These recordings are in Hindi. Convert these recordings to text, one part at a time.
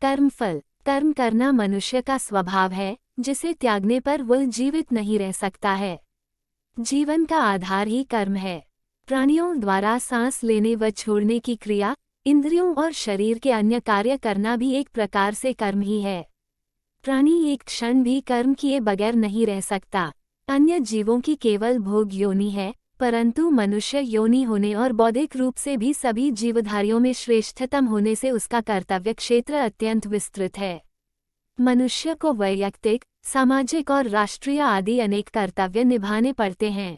कर्मफल। कर्म करना मनुष्य का स्वभाव है, जिसे त्यागने पर वह जीवित नहीं रह सकता है। जीवन का आधार ही कर्म है। प्राणियों द्वारा सांस लेने व छोड़ने की क्रिया, इंद्रियों और शरीर के अन्य कार्य करना भी एक प्रकार से कर्म ही है। प्राणी एक क्षण भी कर्म किए बगैर नहीं रह सकता। अन्य जीवों की केवल भोग योनि है, परंतु मनुष्य योनि होने और बौद्धिक रूप से भी सभी जीवधारियों में श्रेष्ठतम होने से उसका कर्तव्य क्षेत्र अत्यंत विस्तृत है। मनुष्य को वैयक्तिक, सामाजिक और राष्ट्रीय आदि अनेक कर्तव्य निभाने पड़ते हैं।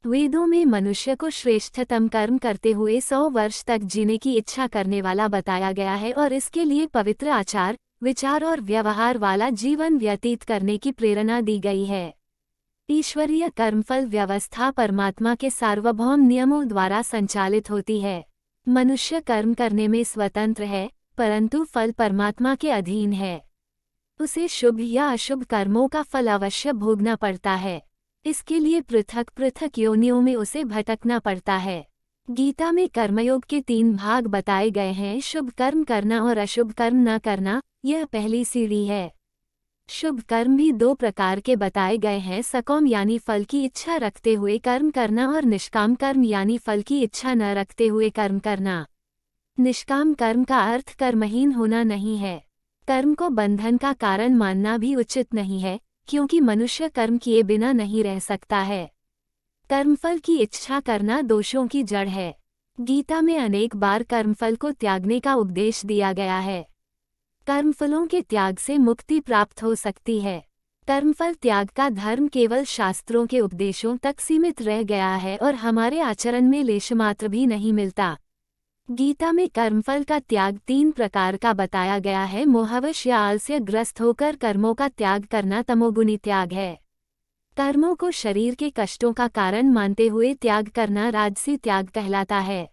वेदों में मनुष्य को श्रेष्ठतम कर्म करते हुए 100 वर्ष तक जीने की इच्छा करने वाला बताया गया है और इसके लिए पवित्र आचार, विचार और व्यवहार वाला जीवन व्यतीत करने की प्रेरणा दी गई है। ईश्वरीय कर्मफल व्यवस्था परमात्मा के सार्वभौम नियमों द्वारा संचालित होती है। मनुष्य कर्म करने में स्वतंत्र है, परंतु फल परमात्मा के अधीन है। उसे शुभ या अशुभ कर्मों का फल अवश्य भोगना पड़ता है। इसके लिए पृथक पृथक योनियों में उसे भटकना पड़ता है। गीता में कर्मयोग के 3 भाग बताए गए हैं। शुभ कर्म करना और अशुभ कर्म न करना, यह पहली सीढ़ी है। शुभ कर्म भी 2 प्रकार के बताए गए हैं। सकाम यानी फल की इच्छा रखते हुए कर्म करना और निष्काम कर्म यानी फल की इच्छा न रखते हुए कर्म करना। निष्काम कर्म का अर्थ कर्महीन होना नहीं है। कर्म को बंधन का कारण मानना भी उचित नहीं है, क्योंकि मनुष्य कर्म किए बिना नहीं रह सकता है। कर्मफल की इच्छा करना दोषों की जड़ है। गीता में अनेक बार कर्मफल को त्यागने का उपदेश दिया गया है। कर्मफलों के त्याग से मुक्ति प्राप्त हो सकती है। कर्मफल त्याग का धर्म केवल शास्त्रों के उपदेशों तक सीमित रह गया है और हमारे आचरण में लेशमात्र भी नहीं मिलता। गीता में कर्मफल का त्याग 3 प्रकार का बताया गया है। मोहवश या आलस्य ग्रस्त होकर कर्मों का त्याग करना तमोगुनी त्याग है। कर्मों को शरीर के कष्टों का कारण मानते हुए त्याग करना राजसी त्याग कहलाता है।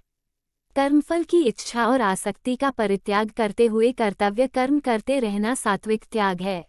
कर्मफल की इच्छा और आसक्ति का परित्याग करते हुए कर्तव्य कर्म करते रहना सात्विक त्याग है।